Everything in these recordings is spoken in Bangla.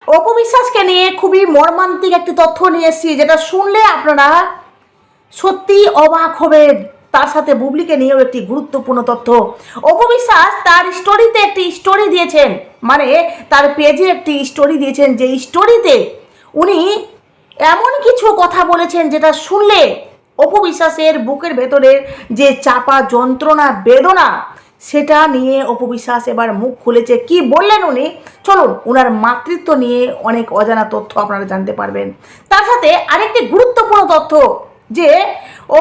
অপবিশ্বাসকে নিয়ে খুবই মর্মান্তিক একটি তথ্য নিয়ে এসেছি, যেটা শুনলে আপনারা সত্যি অবাক হবেন। তার সাথে বুবলিকে নিয়েও একটি গুরুত্বপূর্ণ তথ্য। অপবিশ্বাস তার স্টোরিতে একটি স্টোরি দিয়েছেন, মানে তার পেজে একটি স্টোরি দিয়েছেন, যে স্টোরিতে উনি এমন কিছু কথা বলেছেন যেটা শুনলে অপবিশ্বাসের বুকের ভেতরের যে চাপা যন্ত্রণা বেদনা, সেটা নিয়ে অপবিশ্বাস এবার মুখ খুলেছে। কি বললেন উনি, চলুন ওনার মাতৃত্ব নিয়ে অনেক অজানা তথ্য আপনারা জানতে পারবেন। তার সাথে আরেকটি গুরুত্বপূর্ণ তথ্য, যে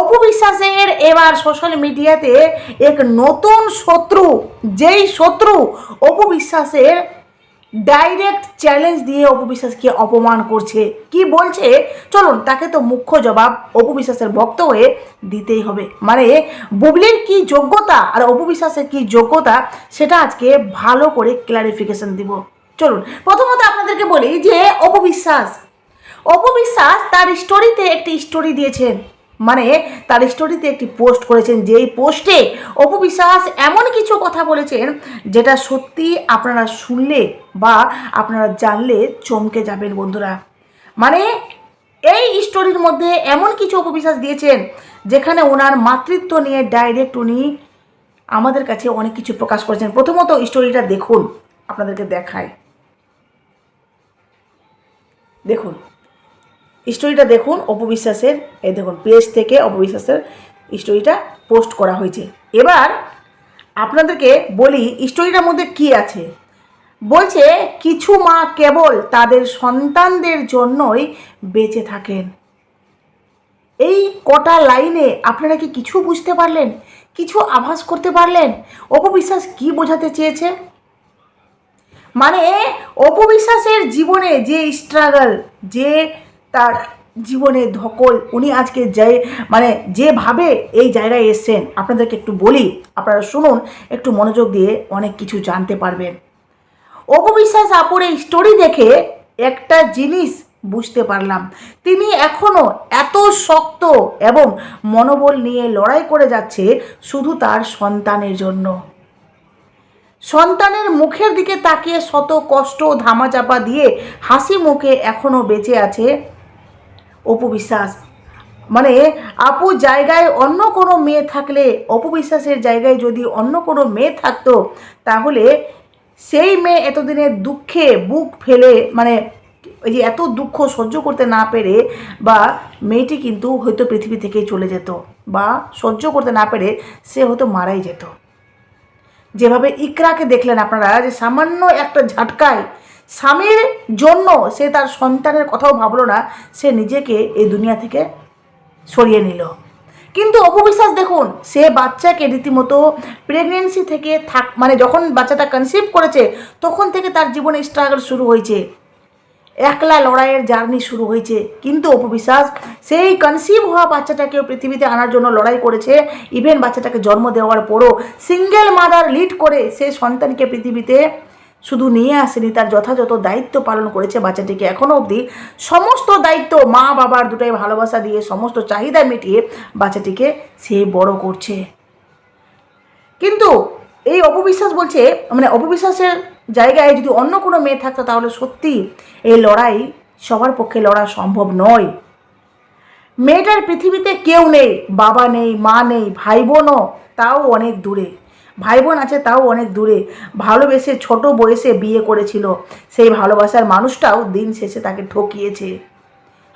অপবিশ্বাসের এবার সোশ্যাল মিডিয়াতে এক নতুন শত্রু, যেই শত্রু অপবিশ্বাসের ডাইরেক্ট চ্যালেঞ্জ দিয়ে অপবিশ্বাসকে অপমান করছে। কি বলছে চলুন তাকে তো মুখ্য জবাব অপবিশ্বাসের ভক্ত হয়ে দিতেই হবে। মানে বুবলির কি যোগ্যতা আর অপবিশ্বাসের কি যোগ্যতা, সেটা আজকে ভালো করে ক্লারিফিকেশন দিব। চলুন প্রথমত আপনাদেরকে বলি যে অপবিশ্বাস তার স্টোরিতে একটি স্টোরি দিয়েছেন, মানে তার স্টোরিতে একটি পোস্ট করেছেন, যেই পোস্টে অপবিশ্বাস এমন কিছু কথা বলেছেন যেটা সত্যি আপনারা শুনলে বা আপনারা জানলে চমকে যাবেন বন্ধুরা। মানে এই স্টোরির মধ্যে এমন কিছু অপবিশ্বাস দিয়েছেন যেখানে ওনার মাতৃত্ব নিয়ে ডাইরেক্ট উনি আমাদের কাছে অনেক কিছু প্রকাশ করেছেন। প্রথমত স্টোরিটা দেখুন, আপনাদেরকে দেখায়, দেখুন স্টোরিটা দেখুন অপবিশ্বাসের। এই দেখুন পেজ থেকে অপবিশ্বাসের স্টোরিটা পোস্ট করা হয়েছে। এবার আপনাদেরকে বলি স্টোরিটার মধ্যে কি আছে। বলছে কিছু মা কেবল তাদের সন্তানদের জন্যই বেঁচে থাকেন। এই কটা লাইনে আপনারা কি কিছু বুঝতে পারলেন, কিছু আভাস করতে পারলেন অপবিশ্বাস কি বোঝাতে চেয়েছে? মানে অপবিশ্বাসের জীবনে যে স্ট্রাগল, যে তার জীবনে ধকল, উনি আজকে মানে যেভাবে এই জায়গায় এসছেন, আপনাদেরকে একটু বলি, আপনারা শুনুন, একটু মনোযোগ দিয়ে অনেক কিছু জানতে পারবেন। অপবিশ্বাস আপুর এই স্টোরি দেখে একটা জিনিস বুঝতে পারলাম, তিনি এখনও এত শক্ত এবং মনোবল নিয়ে লড়াই করে যাচ্ছে শুধু তার সন্তানের জন্য। সন্তানের মুখের দিকে তাকিয়ে শত কষ্ট ধামাচাপা দিয়ে হাসি মুখে এখনও বেঁচে আছে অপবিশ্বাস। মানে আপু জায়গায় অন্য কোনো মেয়ে থাকলে, অপবিশ্বাসের জায়গায় যদি অন্য কোনো মেয়ে থাকতো, তাহলে সেই মেয়ে এতদিনের দুঃখে বুক ফেলে, মানে ওই যে এত দুঃখ সহ্য করতে না পেরে, বা মেয়েটি কিন্তু হয়তো পৃথিবী থেকে চলে যেত, বা সহ্য করতে না পেরে সে হয়তো মারাই যেত। যেভাবে ইকরাকে দেখলেন আপনারা, যে সামান্য একটা ঝাটকায় স্বামীর জন্য সে তার সন্তানের কথাও ভাবলো না, সে নিজেকে এই দুনিয়া থেকে সরিয়ে নিল। কিন্তু অপবিশ্বাস দেখুন, সে বাচ্চাকে রীতিমতো প্রেগনেন্সি থেকে মানে যখন বাচ্চাটা কনসিভ করেছে তখন থেকে তার জীবনে স্ট্রাগল শুরু হয়েছে, একলা লড়াইয়ের জার্নি শুরু হয়েছে। কিন্তু অপবিশ্বাস সেই কনসিভ হওয়া বাচ্চাটাকেও পৃথিবীতে আনার জন্য লড়াই করেছে। ইভেন বাচ্চাটাকে জন্ম দেওয়ার পরও সিঙ্গেল মাদার লিড করে সে সন্তানকে পৃথিবীতে শুধু নিয়ে আসেনি, তার যথাযথ দায়িত্ব পালন করেছে বাচ্চাটিকে এখনও অবধি সমস্ত দায়িত্ব মা বাবার দুটাই ভালোবাসা দিয়ে সমস্ত চাহিদা মিটিয়ে বাচ্চাটিকে সে বড় করছে। কিন্তু এই অপবিশ্বাস বলছে, মানে অপবিশ্বাসের জায়গায় যদি অন্য কোনো মেয়ে থাকতো তাহলে সত্যি এই লড়াই সবার পক্ষে লড়া সম্ভব নয়। মেয়েটার পৃথিবীতে কেউ নেই, বাবা নেই, মা নেই, ভাই বোনও তাও অনেক দূরে, ভাই বোন আছে তাও অনেক দূরে। ভালোবেসে ছোট বয়সে বিয়ে করেছিল, সেই ভালোবাসার মানুষটাও দিন শেষে তাকে ঠকিয়েছে।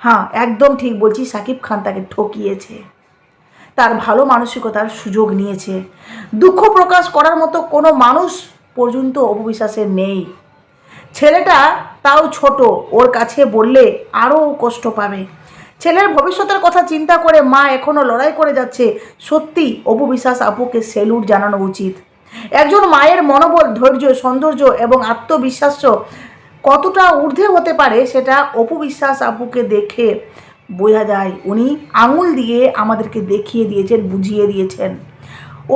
হ্যাঁ একদম ঠিক বলছি, শাকিব খান তাকে ঠকিয়েছে, তার ভালো মানসিকতার সুযোগ নিয়েছে। দুঃখ প্রকাশ করার মতো কোনো মানুষ পর্যন্ত অপবিশ্বাসের নেই। ছেলেটা তাও ছোট, ওর কাছে বললে আরও কষ্ট পাবে। ছেলের ভবিষ্যতের কথা চিন্তা করে মা এখনও লড়াই করে যাচ্ছে। সত্যি অপবিশ্বাস আপুকে সেলুট জানানো উচিত। একজন মায়ের মনোবল, ধৈর্য, সৌন্দর্য এবং আত্মবিশ্বাস কতটা ঊর্ধ্বে হতে পারে সেটা অপবিশ্বাস আপুকে দেখে বোঝা যায়। উনি আঙুল দিয়ে আমাদেরকে দেখিয়ে দিয়েছেন, বুঝিয়ে দিয়েছেন।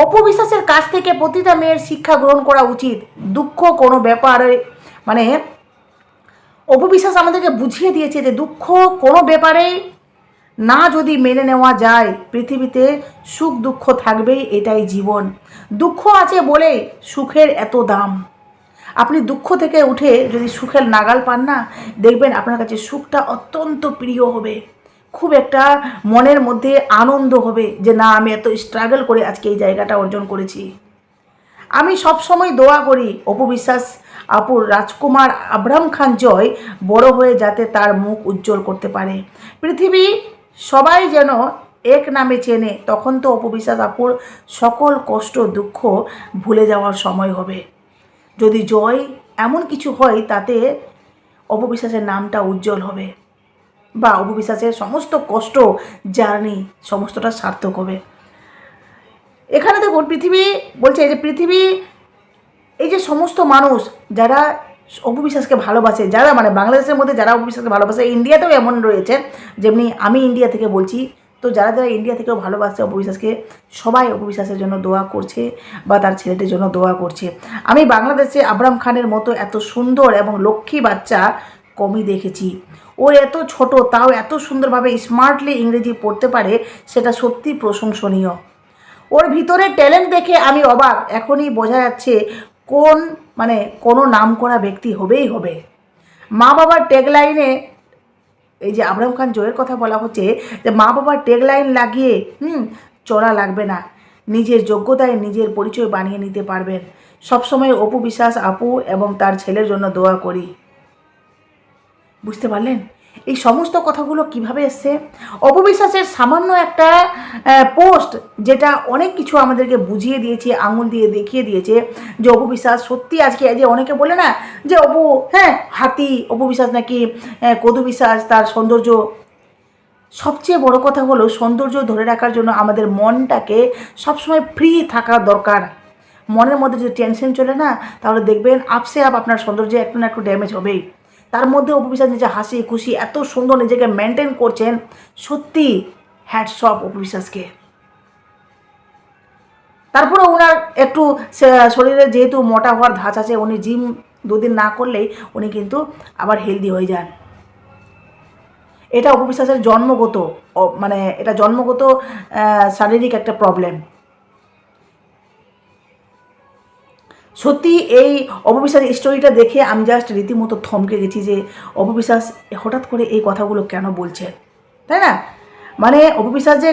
অপবিশ্বাসের কাছ থেকে প্রতিটা মেয়ের শিক্ষা গ্রহণ করা উচিত। দুঃখ কোনো ব্যাপারে, মানে অপবিশ্বাস আমাদেরকে বুঝিয়ে দিয়েছে যে দুঃখ কোনো ব্যাপারে না যদি মেনে নেওয়া যায়, পৃথিবীতে সুখ দুঃখ থাকবেই, এটাই জীবন। দুঃখ আছে বলে সুখের এত দাম। আপনি দুঃখ থেকে উঠে যদি সুখের নাগাল পান না, দেখবেন আপনার কাছে সুখটা অত্যন্ত প্রিয় হবে। খুব একটা মনের মধ্যে আনন্দ হবে যে না, আমি এত স্ট্রাগল করে আজকে এই জায়গাটা অর্জন করেছি। আমি সব সময় দোয়া করি অপু বিশ্বাস আপুর রাজকুমার আব্রাহাম খান জয় বড় হয়ে যাতে তার মুখ উজ্জ্বল করতে পারে, পৃথিবী সবাই যেন এক নামে চেনে। তখন তো অপু বিশ্বাস আপুর সকল কষ্ট দুঃখ ভুলে যাওয়ার সময় হবে। যদি জয় এমন কিছু হয় তাতে অপু বিশ্বাসের নামটা উজ্জ্বল হবে, বা অপু বিশ্বাসের সমস্ত কষ্ট জার্নি সমস্তটা সার্থক হবে। এখানে দেখুন পৃথিবী বলছে যে পৃথিবী এই যে সমস্ত মানুষ যারা অপু বিশ্বাসকে ভালোবাসে, যারা মানে বাংলাদেশের মধ্যে যারা অপু বিশ্বাসকে ভালোবাসে, ইন্ডিয়াতেও এমন রয়েছে, যেমনি আমি ইন্ডিয়া থেকে বলছি, তো যারা যারা ইন্ডিয়া থেকেও ভালোবাসছে অপু বিশ্বাসকে, সবাই অপু বিশ্বাসের জন্য দোয়া করছে বা তার ছেলেটির জন্য দোয়া করছে। আমি বাংলাদেশে আব্রাহাম খানের মতো এত সুন্দর এবং লক্ষ্মী বাচ্চা কমই দেখেছি। ও এত ছোট তাও এত সুন্দরভাবে স্মার্টলি ইংরেজি পড়তে পারে, সেটা সত্যি প্রশংসনীয়। ওর ভিতরে ট্যালেন্ট দেখে আমি অবাক। এখনই বোঝা যাচ্ছে কোন মানে কোনো নামকরা ব্যক্তি হবেই হবে। মা বাবার ট্যাগলাইনে এই যে আব্রাহাম খান জয়ের কথা বলা হচ্ছে যে মা বাবার ট্যাগলাইন লাগিয়ে চড়া লাগবে না, নিজের যোগ্যতায় নিজের পরিচয় বানিয়ে নিতে পারবেন। সবসময় অপু বিশ্বাস আপু এবং তার ছেলের জন্য দোয়া করি। বুঝতে পারলেন এই সমস্ত কথাগুলো কিভাবে এসছে? অপবিশ্বাসের সামান্য একটা পোস্ট যেটা অনেক কিছু আমাদেরকে বুঝিয়ে দিয়েছে, আঙুল দিয়ে দেখিয়ে দিয়েছে যে অপবিশ্বাস সত্যি আজকে যে অনেকে বলে না যে অপু হাতি, অপবিশ্বাস নাকি কদু বিশ্বাস তার সৌন্দর্য। সবচেয়ে বড় কথা হলো সৌন্দর্য ধরে রাখার জন্য আমাদের মনটাকে সবসময় ফ্রি থাকা দরকার। মনের মধ্যে যদি টেনশন চলে না, তাহলে দেখবেন আপসে আপ আপনার সৌন্দর্য একটু না একটু ড্যামেজ হবেই। তার মধ্যে অপু বিশ্বাস নিজে হাসি খুশি এত সুন্দর নিজেকে মেনটেন করছেন, সত্যি হ্যাটস অফ অপু বিশ্বাসকে। তারপরে ওনার একটু শরীরে যেহেতু মোটা হওয়ার ধাঁচ আছে, উনি জিম দুদিন না করলেই উনি কিন্তু আবার হেলদি হয়ে যান। এটা অপু বিশ্বাসের জন্মগত, মানে এটা জন্মগত শারীরিক একটা প্রবলেম। সত্যি এই অপু বিশ্বাসের স্টোরিটা দেখে আমি জাস্ট রীতিমতো থমকে গেছি যে অপু বিশ্বাস হঠাৎ করে এই কথাগুলো কেন বলছেন, তাই না? মানে অপু বিশ্বাস যে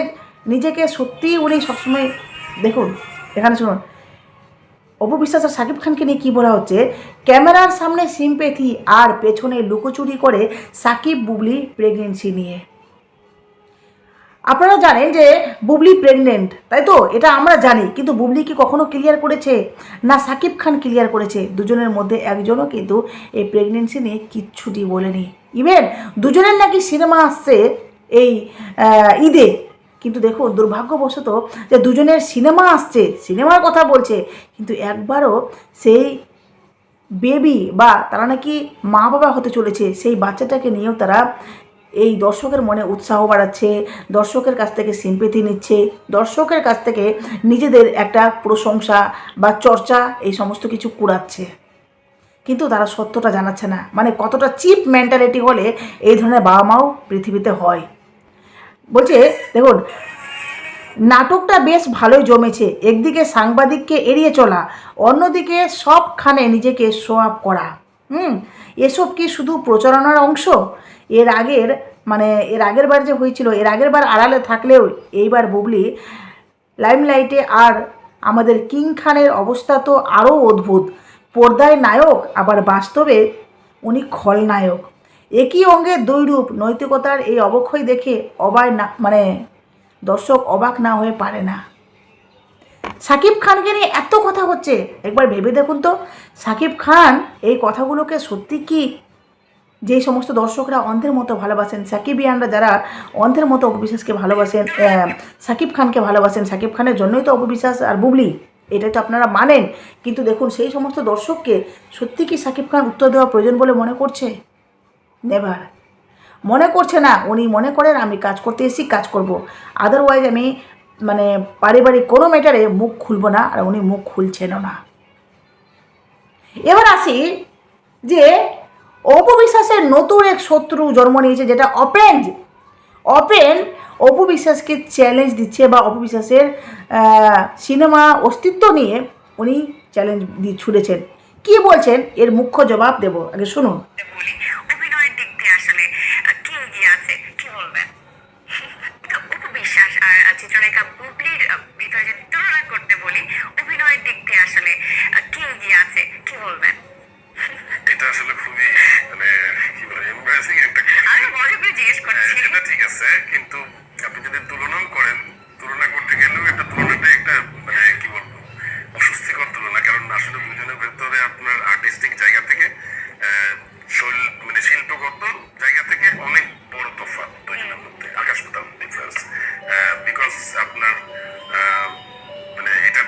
নিজেকে সত্যিই উনি সবসময়, দেখুন এখানে শুনুন অপু বিশ্বাস আর শাকিব খানকে নিয়ে কী বলা হচ্ছে, ক্যামেরার সামনে সিম্প্যাথি আর পেছনে লুকোচুরি করে সাকিব বুবলি প্রেগনেন্সি নিয়ে। আপনারা জানেন যে বুবলি প্রেগনেন্ট, তাই তো? এটা আমরা জানি, কিন্তু বুবলি কি কখনো ক্লিয়ার করেছে? না সাকিব খান ক্লিয়ার করেছে। দুজনের মধ্যে একজনও কিন্তু এই প্রেগনেন্সি নিয়ে কিচ্ছুটি বলেনি। ইভেন দুজনের নাকি সিনেমা আসছে এই ঈদে, কিন্তু দেখুন দুর্ভাগ্যবশত যে দুজনের সিনেমা আসছে, সিনেমার কথা বলছে, কিন্তু একবারও সেই বেবি বা তারা নাকি মা বাবা হতে চলেছে সেই বাচ্চাটাকে নিয়েও তারা এই দর্শকের মনে উৎসাহ বাড়াচ্ছে, দর্শকের কাছ থেকে সিম্পেথি নিচ্ছে, দর্শকের কাছ থেকে নিজেদের একটা প্রশংসা বা চর্চা এই সমস্ত কিছু কুড়াচ্ছে, কিন্তু তারা সত্যটা জানাচ্ছে না। মানে কতটা চিপ মেন্টালিটি হলে এই ধরনের বাবা মাও পৃথিবীতে হয়। বলছে দেখুন নাটকটা বেশ ভালোই জমেছে, একদিকে সাংবাদিককে এড়িয়ে চলা, অন্যদিকে সবখানে নিজেকে শো আপ করা। এসব কি শুধু প্রচারণার অংশ? এর আগের বার যে হয়েছিল, এর আগের বার আড়ালে থাকলেও এইবার বুবলি লাইমলাইটে। আর আমাদের কিং খানের অবস্থা তো আরও অদ্ভুত, পর্দায় নায়ক আবার বাস্তবে উনি খলনায়ক। একই অঙ্গে দুই রূপ, নৈতিকতার এই অবক্ষয় দেখে দর্শক অবাক না হয়ে পারে না। সাকিব খানকে নিয়ে এত কথা হচ্ছে, একবার ভেবে দেখুন তো সাকিব খান এই কথাগুলোকে সত্যি কি যেই সমস্ত দর্শকরা অন্ধের মতো ভালোবাসেন, সাকিবিয়ানরা যারা অন্ধের মতো অপু বিশ্বাসকে ভালোবাসেন, সাকিব খানকে ভালোবাসেন, সাকিব খানের জন্যই তো অপু বিশ্বাস আর বুবলি, এটাই তো আপনারা মানেন। কিন্তু দেখুন সেই সমস্ত দর্শককে সত্যি কি সাকিব খান উত্তর দেওয়া প্রয়োজন বলে মনে করছে? নেভার, মনে করছে না। উনি মনে করেন আমি কাজ করতে এসেছি, কাজ করব, আদারওয়াইজ আমি পারিবারিক কোনো ম্যাটারে মুখ খুলব না, আর উনি মুখ খুলছেনও না। এবার আসি যে অপু বিশ্বাসের নতুন এক শত্রু জন্ম নিয়েছে, যেটা ওপেন অপু বিশ্বাসকে চ্যালেঞ্জ দিচ্ছে, বা অপু বিশ্বাসের সিনেমা অস্তিত্ব নিয়ে উনি চ্যালেঞ্জ ছুড়েছেন। কি বলছেন এর মুখ্য জবাব দেব, আগে শুনুন। বলি, অভিনয়ের দিক দিয়ে আসলে কে এগিয়ে আছে কি বলবেন? তো অপু বিশ্বাস আর চিত্রনায়িকা বুবলির ভিতরে যদি তুলনা করতে বলি, অভিনয়ের দিক দিয়ে আসলে কে এগিয়ে আছে কি বলবেন? এটা আসলে খুবই মানে কি বলে এমবারাসিং একটা আমি মজা করে জিজ্ঞেস করছি। এটা ঠিক আছে, কিন্তু আপনি যদি তুলনাও করেন, তুলনা করতে গেলেও এটা তুলনাটা একটা মানে কি বলবো অস্বস্তিকর তুলনা। কারণ আসলে দুজনের ভেতরে আপনার আর্টিস্টিক জায়গা থেকে মানে শিল্পগত জায়গা থেকে অনেক বড় তফাৎ দুজনের মধ্যে, আকাশ পাতাল ডিফারেন্স। বিকজ আপনার মানে এটা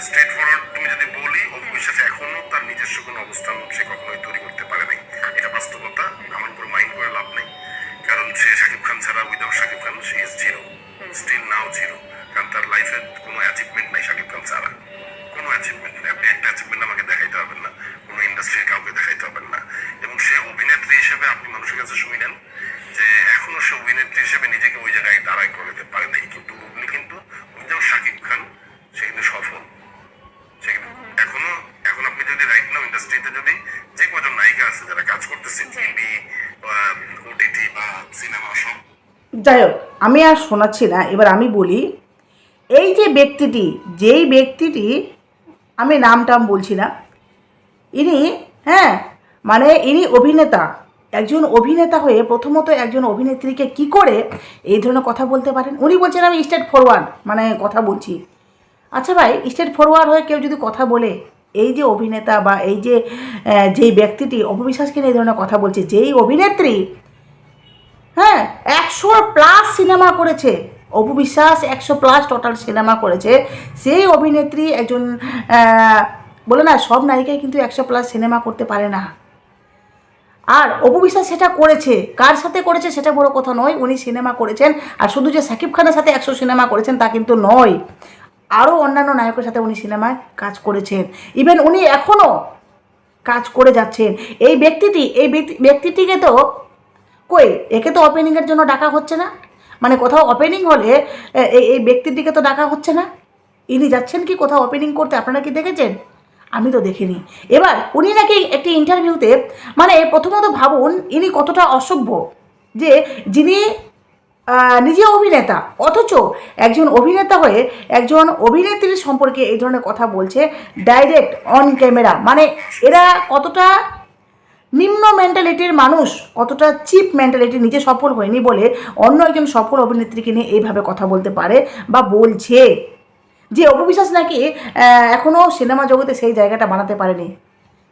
স্ট্রেট ফরওয়ার্ড তুমি যদি বলি, অপু বিশ্বাস এখনো তার নিজস্ব কোনো অবস্থান সে কখনোই তৈরি করতে পারে নাই। এটা বাস্তবতা, আমার উপর মাইন্ড করে লাভ নেই। কারণ সে শাকিব খান ছাড়া, উইদাউট শাকিব খান সে is zero, still now zero. কারণ তার লাইফে কোনো অ্যাচিভমেন্ট নাই শাকিব খান ছাড়া, কোনো অ্যাচিভমেন্ট নেই। আপনি একটা অ্যাচিভমেন্ট আমাকে দেখাইতে পারবেন না, কোনো ইন্ডাস্ট্রির কাউকে দেখাইতে পারবেন না। এবং সে অভিনেত্রী হিসেবে আপনি মানুষের কাছে শুনেন যে এখনো সে অভিনেত্রী হিসেবে নিজেকে ওই জায়গায় দাঁড়ায় করে দিতে পারে নাই। কিন্তু বুবলি কিন্তু উইদাউট শাকিব খান সে কিন্তু সফল। সে কিন্তু এখনো, এখন আপনি যদি রাইট নাও ইন্ডাস্ট্রিতে যদি যে কজন নায়িকা আছে যারা কাজ করতেছে টিভি, ওটিটি বা সিনেমা, সব। যাই হোক, আমি আর শোনাচ্ছি না, এবার আমি বলি। এই যে ব্যক্তিটি, যেই ব্যক্তিটি, আমি নাম টাম বলছি না, ইনি, হ্যাঁ, মানে ইনি অভিনেতা। একজন অভিনেতা হয়ে প্রথমত একজন অভিনেত্রীকে কি করে এই ধরনের কথা বলতে পারেন? উনি বলছেন আমি স্ট্রেট ফরওয়ার্ড মানে কথা বলছি। আচ্ছা ভাই, স্ট্রেট ফরওয়ার্ড হয়ে কেউ যদি কথা বলে, এই যে অভিনেতা বা এই যে যেই ব্যক্তিটি অপু বিশ্বাসকে নিয়ে এই ধরনের কথা বলছে, যেই অভিনেত্রী, হ্যাঁ, 100+ সিনেমা করেছে, অপু বিশ্বাস 100+ টোটাল সিনেমা করেছে, সেই অভিনেত্রী একজন, বলে না সব নায়িকাই কিন্তু 100+ সিনেমা করতে পারে না। আর অপু বিশ্বাস সেটা করেছে, কার সাথে করেছে সেটা বড় কথা নয়, উনি সিনেমা করেছেন। আর শুধু যে শাকিব খানের সাথে 100 সিনেমা করেছেন তা কিন্তু নয়, আরও অন্যান্য নায়কের সাথে উনি সিনেমায় কাজ করেছেন। ইভেন উনি এখনও কাজ করে যাচ্ছেন। এই ব্যক্তিটিকে তো কই, একে তো ওপেনিংয়ের জন্য ডাকা হচ্ছে না, মানে কোথাও ওপেনিং হলে এই ব্যক্তিটিকে তো ডাকা হচ্ছে না। ইনি যাচ্ছেন কি কোথাও ওপেনিং করতে? আপনারা কি দেখেছেন? আমি তো দেখিনি। এবার উনি নাকি একটি ইন্টারভিউতে, মানে প্রথমত ভাবুন ইনি কতটা অসভ্য, যে যিনি নিজে অভিনেতা, অথচ একজন অভিনেতা হয়ে একজন অভিনেত্রীর সম্পর্কে এই ধরনের কথা বলছে ডাইরেক্ট অন ক্যামেরা। মানে এরা কতটা নিম্ন মেন্টালিটির মানুষ, কতটা চিপ মেন্টালিটি, নিজে সফল হয়নি বলে অন্য একজন সফল অভিনেত্রীকে নিয়ে এইভাবে কথা বলতে পারে বা বলছে। যে অপু বিশ্বাস নাকি এখনও সিনেমা জগতে সেই জায়গাটা বানাতে পারেনি।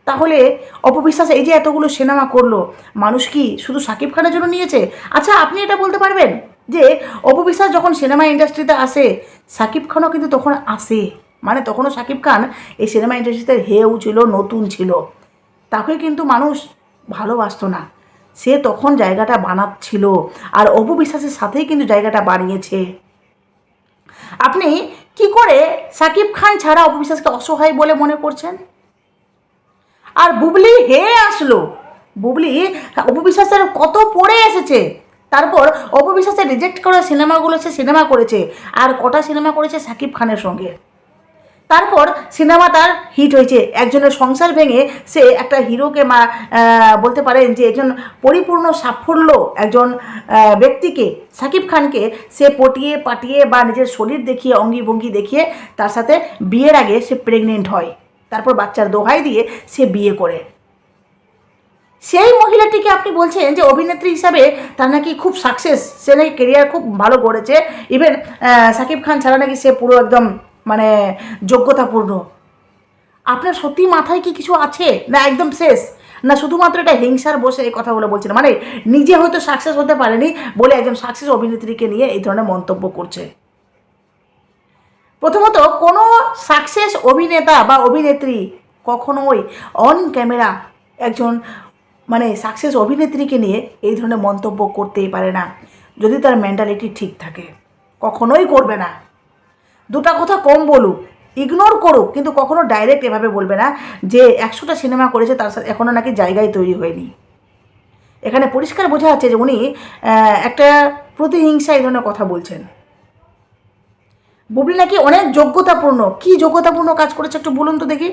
তাহলে অপু বিশ্বাস এই যে এতগুলো সিনেমা করলো, মানুষ কি শুধু শাকিব খানের জন্য নিয়েছে? আচ্ছা, আপনি এটা বলতে পারবেন যে অপু বিশ্বাস যখন সিনেমা ইন্ডাস্ট্রিতে আসে, শাকিব খানও কিন্তু তখন আসে, মানে তখনও শাকিব খান এই সিনেমা ইন্ডাস্ট্রিতে হেউ ছিল, নতুন ছিল, তাকে কিন্তু মানুষ ভালোবাসতো না। সে তখন জায়গাটা বানাচ্ছিল, আর অপু বিশ্বাসের সাথেই কিন্তু জায়গাটা বানিয়েছে। আপনি কি করে শাকিব খান ছাড়া অপু বিশ্বাসকে অসহায় বলে মনে করছেন? আর বুবলি হে আসলো, বুবলি অপু বিশ্বাসের কত পড়ে এসেছে, তারপর অপু বিশ্বাসের রিজেক্ট করা সিনেমাগুলো সে সিনেমা করেছে, আর কটা সিনেমা করেছে শাকিব খানের সঙ্গে। তারপর সিনেমা তার হিট হয়েছে, একজনের সংসার ভেঙে সে একটা হিরোকে বলতে পারেন যে একজন পরিপূর্ণ সাফল্য একজন ব্যক্তিকে, শাকিব খানকে সে পটিয়ে পাটিয়ে বা নিজের শরীর দেখিয়ে, অঙ্গি ভঙ্গি দেখিয়ে তার সাথে বিয়ের আগে সে প্রেগনেন্ট হয়, তারপর বাচ্চার দোহাই দিয়ে সে বিয়ে করে। সেই মহিলাটিকে আপনি বলছেন যে অভিনেত্রী হিসাবে তার নাকি খুব সাকসেস, সে নাকি কেরিয়ার খুব ভালো গড়েছে, ইভেন শাকিব খান ছাড়া নাকি সে পুরো একদম মানে যোগ্যতাপূর্ণ। আপনার সত্যি মাথায় কি কিছু আছে, না একদম শেষ, না শুধুমাত্র এটা হিংসার বসে এই কথাগুলো বলছেন? মানে নিজে হয়তো সাকসেস হতে পারেনি বলে একজন সাকসেস অভিনেত্রীকে নিয়ে এই ধরনের মন্তব্য করছে। প্রথমত কোনো সাকসেস অভিনেতা বা অভিনেত্রী কখনোই অন ক্যামেরা একজন মানে সাকসেস অভিনেত্রীকে নিয়ে এই ধরনের মন্তব্য করতেই পারে না, যদি তার মেন্টালিটি ঠিক থাকে। কখনোই করবে না। দুটা কথা কম বলুক, ইগনোর করুক, কিন্তু কখনো ডাইরেক্ট এভাবে বলবে না যে 100টা সিনেমা করেছে তার সাথে এখনও নাকি জায়গায় তৈরি হয়নি। এখানে পরিষ্কার বোঝা যাচ্ছে যে উনি একটা প্রতিহিংসা এই ধরনের কথা বলছেন। বুবলি নাকি অনেক যোগ্যতাপূর্ণ, কি যোগ্যতাপূর্ণ কাজ করেছে একটু বলুন তো দেখি।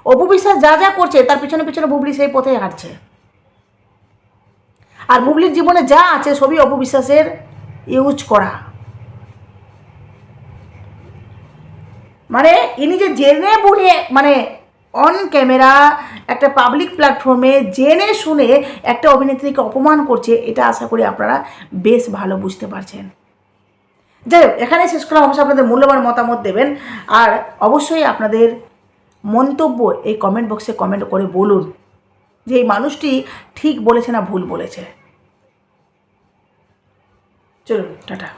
অপু বিশ্বাস যা যা করছে তার পিছনে পিছনে বুবলি সেই পথেই হাঁটছে। আর বুবলির জীবনে যা আছে সবই অপু বিশ্বাসের ইউজ করা। মানে ইনি যে জেনে বুনে মানে অন ক্যামেরা একটা পাবলিক প্ল্যাটফর্মে জেনে শুনে একটা অভিনেত্রীকে অপমান করছে, এটা আশা করি আপনারা বেশ ভালো বুঝতে পারছেন। যাই হোক, এখানে শেষ করলাম। অবশ্যই আপনাদের মূল্যবান মতামত দেবেন, আর অবশ্যই আপনাদের মন্তব্য এই কমেন্ট বক্সে কমেন্ট করে বলুন যে এই মানুষটি ঠিক বলেছে না ভুল বলেছে। চলুন, টাটা।